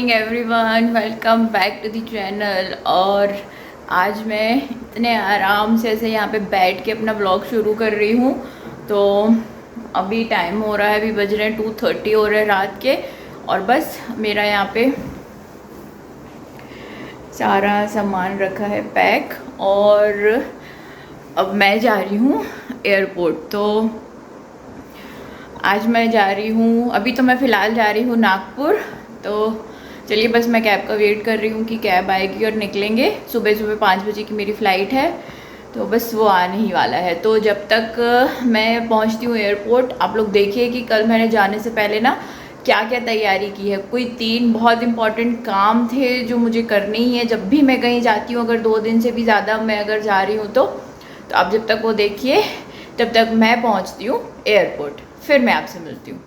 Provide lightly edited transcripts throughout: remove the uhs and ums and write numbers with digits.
Morning everyone, welcome back to the channel. और आज मैं इतने आराम से ऐसे यहाँ पे बैठ के अपना ब्लॉग शुरू कर रही हूँ। तो अभी टाइम हो रहा है, अभी बज रहे हैं 2:30 हो रहे हैं रात के। और बस मेरा यहाँ पे सारा सामान रखा है पैक, और अब मैं जा रही हूँ एयरपोर्ट। तो आज मैं जा रही हूँ, अभी तो मैं फ़िलहाल जा रही हूँ नागपुर। तो चलिए, बस मैं कैब का वेट कर रही हूँ कि कैब आएगी और निकलेंगे। सुबह सुबह 5 बजे की मेरी फ़्लाइट है, तो बस वो आने ही वाला है। तो जब तक मैं पहुँचती हूँ एयरपोर्ट, आप लोग देखिए कि कल मैंने जाने से पहले ना क्या क्या तैयारी की है। कोई 3 बहुत इंपॉर्टेंट काम थे जो मुझे करने ही है जब भी मैं कहीं जाती हूँ। अगर 2 दिन से भी ज़्यादा मैं अगर जा रही हूँ तो आप जब तक वो देखिए, तब तक मैं पहुँचती हूँ एयरपोर्ट, फिर मैं आपसे मिलती हूँ।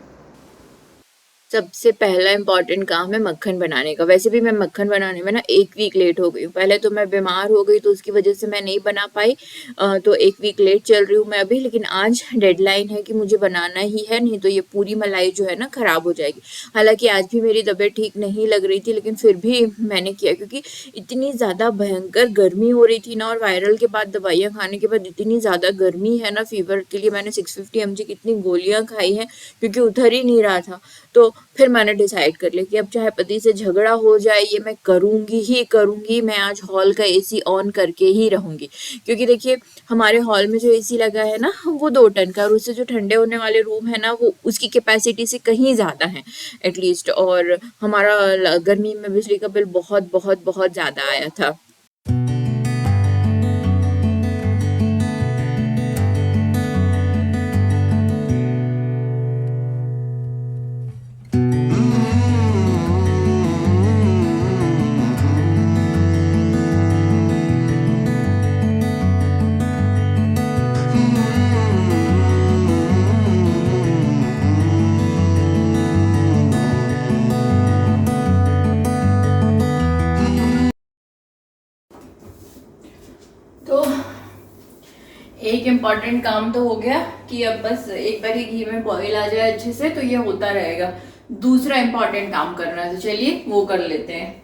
सबसे पहला इम्पॉर्टेंट काम है मक्खन बनाने का। वैसे भी मैं मक्खन बनाने में ना 1 वीक लेट हो गई हूँ। पहले तो मैं बीमार हो गई तो उसकी वजह से मैं नहीं बना पाई, तो 1 वीक लेट चल रही हूँ मैं अभी। लेकिन आज डेडलाइन है कि मुझे बनाना ही है, नहीं तो ये पूरी मलाई जो है ना ख़राब हो जाएगी। हालांकि आज भी मेरी तबीयत ठीक नहीं लग रही थी, लेकिन फिर भी मैंने किया, क्योंकि इतनी ज़्यादा भयंकर गर्मी हो रही थी ना। और वायरल के बाद, दवाइयाँ खाने के बाद इतनी ज़्यादा गर्मी है ना, फीवर के लिए मैंने 650 mg कितनी गोलियाँ खाई हैं, क्योंकि उतर ही नहीं रहा था। तो फिर मैंने डिसाइड कर लिया कि अब चाहे पति से झगड़ा हो जाए, ये मैं करूँगी ही करूँगी। मैं आज हॉल का एसी ऑन करके ही रहूँगी, क्योंकि देखिए हमारे हॉल में जो एसी लगा है ना, वो 2 टन का, और उससे जो ठंडे होने वाले रूम है ना, वो उसकी कैपेसिटी से कहीं ज़्यादा है एटलीस्ट। और हमारा गर्मी में बिजली का बिल बहुत बहुत बहुत ज़्यादा आया था। तो एक इम्पॉर्टेंट काम तो हो गया कि अब बस एक बार ही घी में बॉईल आ जाए अच्छे से, तो ये होता रहेगा। दूसरा इम्पॉर्टेंट काम करना है, तो चलिए वो कर लेते हैं।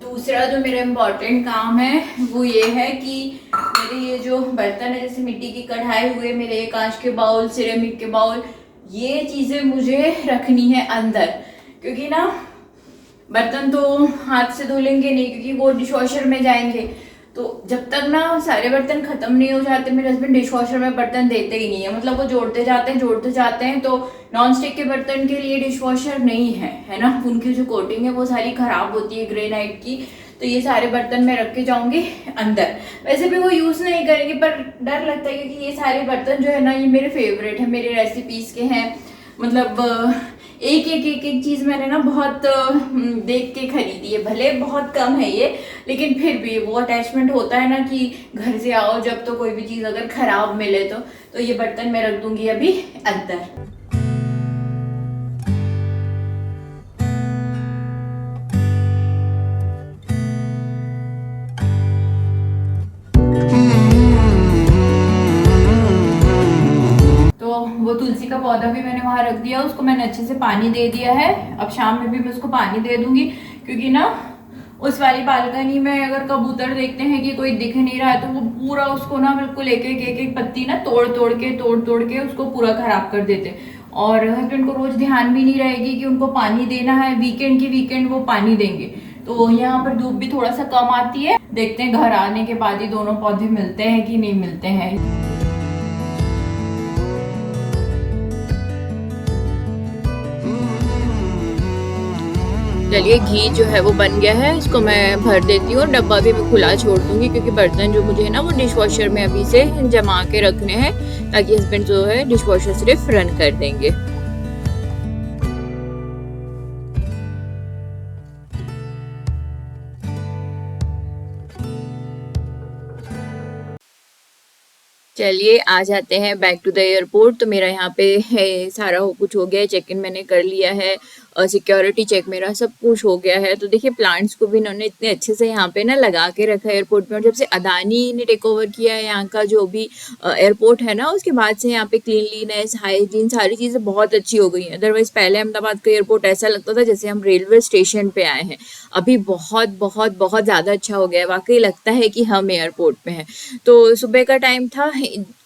दूसरा जो मेरा इम्पोर्टेंट काम है वो ये है कि मेरे ये जो बर्तन है, जैसे मिट्टी की कढ़ाई हुए, मेरे कांच के बाउल, सिरेमिक के बाउल, ये चीज़ें मुझे रखनी है अंदर। क्योंकि ना बर्तन तो हाथ से धो लेंगे नहीं, क्योंकि वो डिशवॉशर में जाएंगे। तो जब तक ना सारे बर्तन खत्म नहीं हो जाते, मेरे हस्बैंड डिशवॉशर में बर्तन देते ही नहीं है। मतलब वो जोड़ते जाते हैं। तो नॉन स्टिक के बर्तन के लिए डिशवॉशर नहीं है ना, उनकी जो कोटिंग है वो सारी खराब होती है ग्रेनाइट की। तो ये सारे बर्तन मैं रख के जाऊंगी अंदर। वैसे भी वो यूज नहीं करेंगे, पर डर लगता है, क्योंकि ये सारे बर्तन जो है ना, ये मेरे फेवरेट है, मेरे रेसिपीज के हैं। मतलब एक चीज मैंने ना बहुत देख के खरीदी है। भले बहुत कम है ये, लेकिन फिर भी वो अटैचमेंट होता है ना कि घर से आओ जब, तो कोई भी चीज अगर खराब मिले तो ये बर्तन मैं रख दूंगी अभी अंदर। तो वो तुलसी का पौधा भी मैंने वहां रख दिया, उसको मैंने अच्छे से पानी दे दिया है। अब शाम में भी मैं उसको पानी दे दूंगी, क्योंकि ना उस वाली बालकनी में अगर कबूतर देखते हैं कि कोई दिख नहीं रहा है, तो वो पूरा उसको ना बिल्कुल एक एक पत्ती ना तोड़ तोड़ के उसको पूरा खराब कर देते। और हस्बैंड को रोज ध्यान भी नहीं रहेगी कि उनको पानी देना है। वीकेंड वो पानी देंगे। तो यहाँ पर धूप भी थोड़ा सा कम आती है। देखते हैं घर आने के बाद ही दोनों पौधे मिलते हैं कि नहीं मिलते हैं। चलिए, घी जो है वो बन गया है, इसको मैं भर देती हूँ। डब्बा भी मैं खुला छोड़ दूंगी, क्योंकि बर्तन जो मुझे है ना वो डिशवॉशर में अभी से जमा के रखने हैं, ताकि हस्बैंड जो है डिशवॉशर सिर्फ रन कर देंगे। चलिए आ जाते हैं बैक टू द एयरपोर्ट। तो मेरा यहाँ पे है सारा कुछ हो गया है, चेक इन मैंने कर लिया है, सिक्योरिटी चेक मेरा सब कुछ हो गया है। तो देखिए प्लांट्स को भी इन्होंने इतने अच्छे से यहाँ पे ना लगा के रखा है एयरपोर्ट में। और जब से अदानी ने टेक ओवर किया है यहाँ का जो भी एयरपोर्ट है ना, उसके बाद से यहाँ पे क्लीनलीनेस, हाइजीन, सारी चीज़ें बहुत अच्छी हो गई हैं। अदरवाइज पहले अहमदाबाद का एयरपोर्ट ऐसा लगता था जैसे हम रेलवे स्टेशन पे आए हैं। अभी बहुत बहुत बहुत ज़्यादा अच्छा हो गया है, वाकई लगता है कि हम एयरपोर्ट पे हैं। तो सुबह का टाइम था,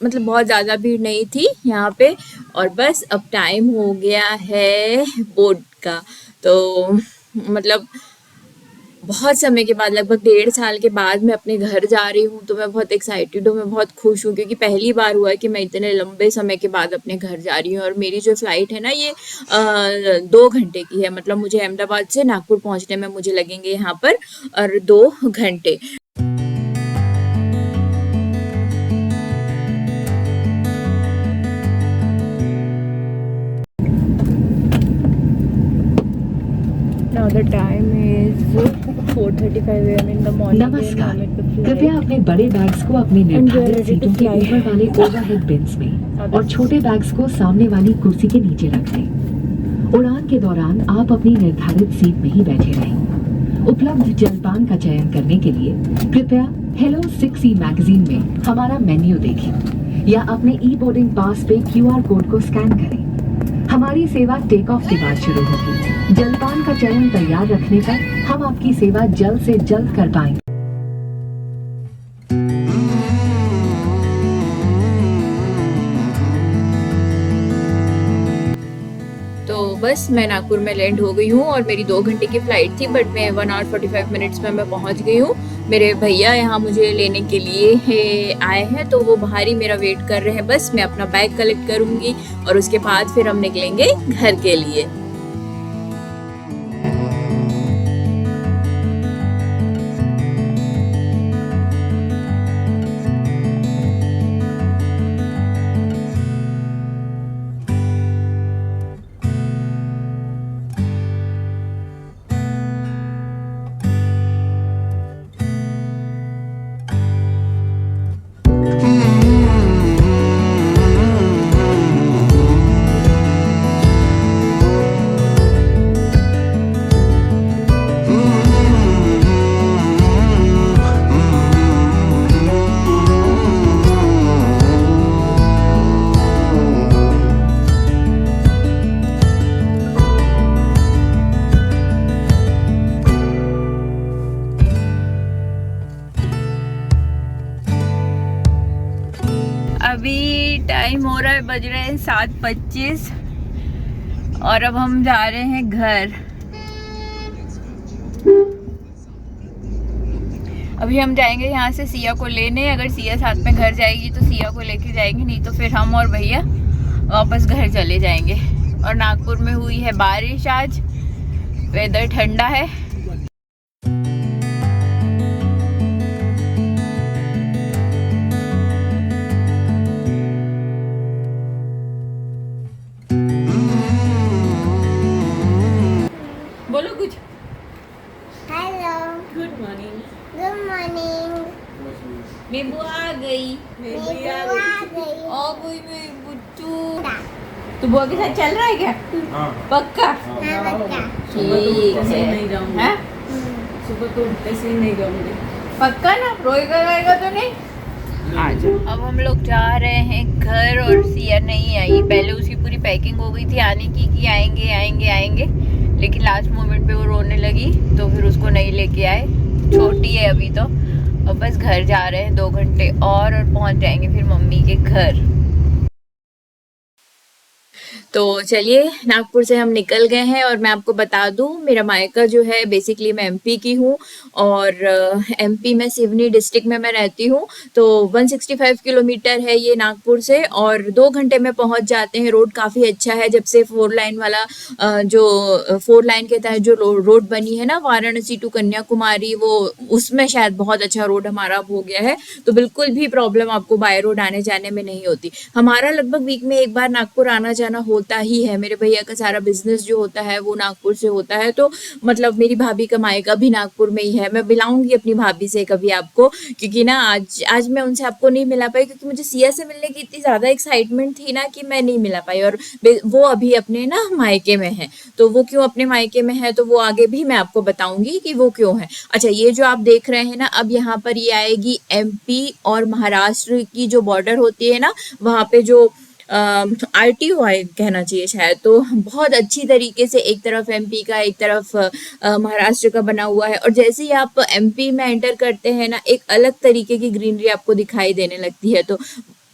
मतलब बहुत ज़्यादा भीड़ नहीं थी यहाँ पे। और बस अब टाइम हो गया है बोर्ड का। तो मतलब बहुत समय के बाद, लगभग 1.5 साल के बाद मैं अपने घर जा रही हूँ। तो मैं बहुत एक्साइटेड हूँ, मैं बहुत खुश हूँ, क्योंकि पहली बार हुआ है कि मैं इतने लंबे समय के बाद अपने घर जा रही हूँ। और मेरी जो फ़्लाइट है ना, ये 2 घंटे की है। मतलब मुझे अहमदाबाद से नागपुर पहुँचने में मुझे लगेंगे यहाँ पर और 2 घंटे। Now the time is 4:35 AM in the morning. नमस्कार, कृपया अपने बड़े बैग्स को अपने निर्धारित सीटों के ऊपर वाले ओवरहेड बिन्स में और छोटे बैग्स को सामने वाली कुर्सी के नीचे रख दें। उड़ान के दौरान आप अपनी निर्धारित सीट में ही बैठे रहें। उपलब्ध जलपान का चयन करने के लिए कृपया हेलो 6E मैगजीन में हमारा मेन्यू देखें या अपने ई बोर्डिंग पास पे QR कोड को स्कैन करें। हमारी सेवा टेक ऑफ के बाद शुरू होगी। जलपान का चयन तैयार रखने पर हम आपकी सेवा जल्द से जल्द कर पाएंगे। तो बस मैं नागपुर में लैंड हो गई हूँ और मेरी 2 घंटे की फ़्लाइट थी, बट मैं 1 hour 45 minutes में मैं पहुँच गई हूँ। मेरे भैया यहाँ मुझे लेने के लिए आए हैं, तो वो बाहर ही मेरा वेट कर रहे हैं। बस मैं अपना बैग कलेक्ट करूँगी और उसके बाद फिर हम निकलेंगे घर के लिए। अभी टाइम हो रहा है, बज रहे हैं 7:25 और अब हम जा रहे हैं घर। अभी हम जाएंगे यहाँ से सिया को लेने। अगर सिया साथ में घर जाएगी तो सिया को लेके जाएंगे, नहीं तो फिर हम और भैया वापस घर चले जाएंगे। और नागपुर में हुई है बारिश आज, वेदर ठंडा है। बोलो कुछ। Hello, good morning. Good morning. मेबू आ गई। मेरी आ गई। आ गई मेरी बुच्चू। तू बुआ के साथ चल रहा है क्या? हाँ। पक्का? हाँ बच्चा। ठीक है। नहीं जाऊंगी। हैं? सुबह तो उठते से ही नहीं जाऊंगी। पक्का ना? रोएगा तो नहीं? आज अब हम लोग जा रहे हैं घर और सिया नहीं आई। पहले उसकी पूरी पैकिंग हो गई थी आने की कि आएंगे आएंगे आएंगे, लेकिन लास्ट मोमेंट पे वो रोने लगी तो फिर उसको नहीं लेके आए। छोटी है अभी तो। अब बस घर जा रहे हैं 2 घंटे और पहुंच जाएंगे फिर मम्मी के घर। तो चलिए, नागपुर से हम निकल गए हैं और मैं आपको बता दूं, मेरा मायका जो है बेसिकली मैं एमपी की हूँ और एमपी में सिवनी डिस्ट्रिक्ट में मैं रहती हूँ। तो 165 किलोमीटर है ये नागपुर से और 2 घंटे में पहुँच जाते हैं। रोड काफ़ी अच्छा है, जब से 4 लाइन वाला जो 4 लाइन के तहत जो रोड बनी है ना वाराणसी टू कन्याकुमारी, वो उसमें शायद बहुत अच्छा रोड हमारा अब हो गया है। तो बिल्कुल भी प्रॉब्लम आपको बाय रोड आने जाने में नहीं होती। हमारा लगभग वीक में एक बार नागपुर आना जाना होता होता ही है, मेरे भैया का सारा बिजनेस जो होता है वो नागपुर से होता है, तो मतलब मेरी भाभी का मायका भी नागपुर में ही है। मैं बुलाऊंगी अपनी भाभी से कभी आपको, क्योंकि ना आज मैं उनसे आपको नहीं मिला पाई, क्योंकि मुझे सिया से मिलने की इतनी ज़्यादा एक्साइटमेंट थी ना कि मैं नहीं मिला पाई। और वो अभी अपने ना मायके में है, तो वो क्यों अपने मायके में है तो वो आगे भी मैं आपको बताऊंगी कि वो क्यों है। अच्छा, ये जो आप देख रहे हैं ना, अब यहाँ पर ये आएगी एमपी और महाराष्ट्र की जो बॉर्डर होती है ना, वहाँ पे जो RTO है कहना चाहिए शायद, तो बहुत अच्छी तरीके से एक तरफ एमपी का एक तरफ महाराष्ट्र का बना हुआ है। और जैसे ही आप एमपी में एंटर करते हैं ना, एक अलग तरीके की ग्रीनरी आपको दिखाई देने लगती है। तो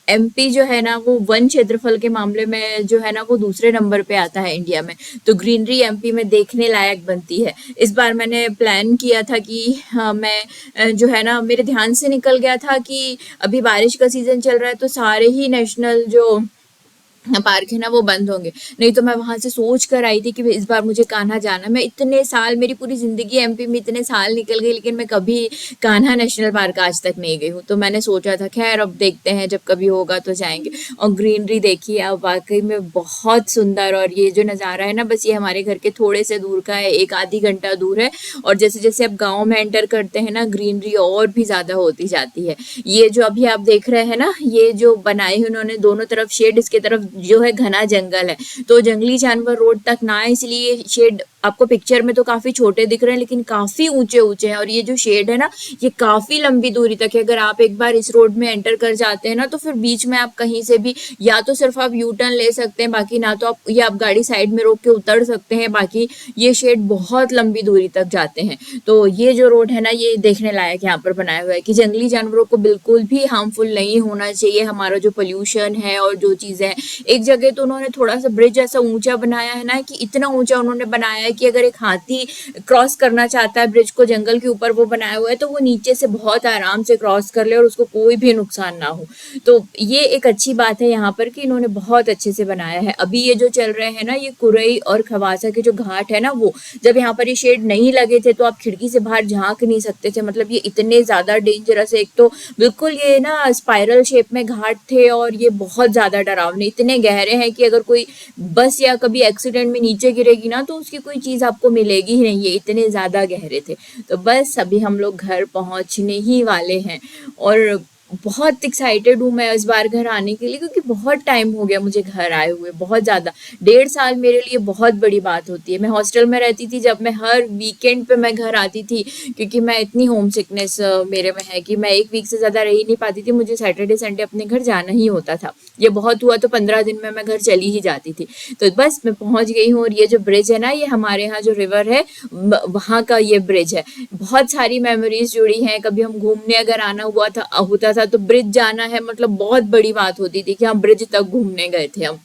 एमपी जो है ना वो वन क्षेत्रफल के मामले में जो है ना वो दूसरे नंबर पे आता है इंडिया में, तो ग्रीनरी एमपी में देखने लायक बनती है। इस बार मैंने प्लान किया था कि मैं जो है ना, मेरे ध्यान से निकल गया था कि अभी बारिश का सीजन चल रहा है तो सारे ही नेशनल जो पार्क है ना वो बंद होंगे, नहीं तो मैं वहां से सोच कर आई थी कि इस बार मुझे कान्हा जाना। मैं इतने साल, मेरी पूरी जिंदगी एमपी में इतने साल निकल गई, लेकिन मैं कभी कान्हा नेशनल पार्क आज तक नहीं गई हूँ। तो मैंने सोचा था खैर अब देखते हैं, जब कभी होगा तो जाएंगे। और ग्रीनरी देखिए अब वाकई में बहुत सुंदर, और ये जो नज़ारा है ना, बस ये हमारे घर के थोड़े से दूर का है, एक आधी घंटा दूर है। और जैसे जैसे अब गाँव में एंटर करते हैं ना, ग्रीनरी और भी ज़्यादा होती जाती है। ये जो अभी आप देख रहे हैं ना, ये जो बनाई उन्होंने दोनों तरफ शेड, इसके तरफ जो है घना जंगल है, तो जंगली जानवर रोड तक ना आए, इसलिए शेड आपको पिक्चर में तो काफी छोटे दिख रहे हैं लेकिन काफी ऊंचे ऊंचे हैं। और ये जो शेड है ना, ये काफी लंबी दूरी तक है। अगर आप एक बार इस रोड में एंटर कर जाते हैं ना, तो फिर बीच में आप कहीं से भी या तो सिर्फ आप यू टर्न ले सकते हैं, बाकी ना तो आप गाड़ी साइड में रोक के उतर सकते हैं, बाकी ये शेड बहुत लंबी दूरी तक जाते हैं। तो ये जो रोड है ना, ये देखने लायक यहाँ पर बनाया हुआ है कि जंगली जानवरों को बिल्कुल भी हार्मफुल नहीं होना चाहिए। हमारा जो पोल्यूशन है और जो चीजें हैं, एक जगह तो उन्होंने थोड़ा सा ब्रिज ऐसा ऊंचा बनाया है ना, कि इतना ऊंचा उन्होंने बनाया है कि अगर एक हाथी क्रॉस करना चाहता है ब्रिज को, जंगल के ऊपर वो बनाया हुआ है, तो वो नीचे से बहुत आराम से क्रॉस कर ले और उसको कोई भी नुकसान ना हो। तो ये एक अच्छी बात है यहाँ पर कि इन्होंने बहुत अच्छे से बनाया है। अभी ये जो चल रहे हैं ना, ये कुरई और खवासा के जो घाट है ना, वो जब यहाँ पर ये शेड नहीं लगे थे तो आप खिड़की से बाहर झांक नहीं सकते थे। मतलब ये इतने ज्यादा डेंजरस है, एक तो बिल्कुल ये ना स्पाइरल शेप में घाट थे और ये बहुत ज्यादा डरावने, इतने गहरे हैं कि अगर कोई बस या कभी एक्सीडेंट में नीचे गिरेगी ना, तो उसकी कोई चीज आपको मिलेगी ही नहीं, ये इतने ज्यादा गहरे थे। तो बस अभी हम लोग घर पहुंचने ही वाले हैं और बहुत एक्साइटेड हूँ मैं इस बार घर आने के लिए, क्योंकि बहुत टाइम हो गया मुझे घर आए हुए, बहुत ज़्यादा। 1.5 साल मेरे लिए बहुत बड़ी बात होती है। मैं हॉस्टल में रहती थी, जब मैं हर वीकेंड पे मैं घर आती थी, क्योंकि मैं इतनी होम सिकनेस मेरे में है कि मैं 1 वीक से ज़्यादा रह ही नहीं पाती थी, मुझे सैटरडे संडे अपने घर जाना ही होता था। ये बहुत हुआ तो 15 दिन में मैं घर चली ही जाती थी। तो बस मैं पहुँच गई हूँ। और ये जो ब्रिज है ना, ये हमारे यहाँ जो रिवर है वहाँ का ये ब्रिज है। बहुत सारी मेमोरीज जुड़ी हैं। कभी हम घूमने अगर आना होता था तो ब्रिज जाना है, मतलब बहुत बड़ी बात होती थी कि हम ब्रिज तक घूमने गए थे हम।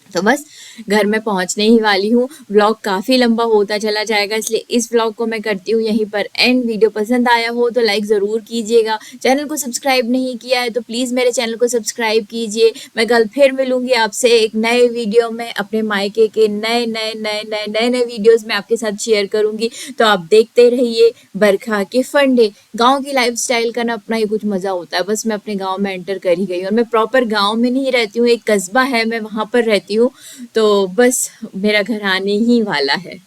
तो बस घर में पहुंचने ही वाली हूँ। व्लॉग काफ़ी लंबा होता चला जाएगा, इसलिए इस व्लॉग को मैं करती हूँ यहीं पर एंड। वीडियो पसंद आया हो तो लाइक ज़रूर कीजिएगा। चैनल को सब्सक्राइब नहीं किया है तो प्लीज़ मेरे चैनल को सब्सक्राइब कीजिए। मैं कल फिर मिलूंगी आपसे एक नए वीडियो में। अपने मायके के नए वीडियोज़ में आपके साथ शेयर करूँगी, तो आप देखते रहिए बरखा के फंडे। गाँव की लाइफस्टाइल का ना अपना ही कुछ मज़ा होता है। बस मैं अपने गाँव में एंटर कर ही गई और मैं प्रॉपर गाँव में नहीं रहती हूँ, एक कस्बा है, मैं वहाँ पर रहती हूँ। तो बस मेरा घर आने ही वाला है।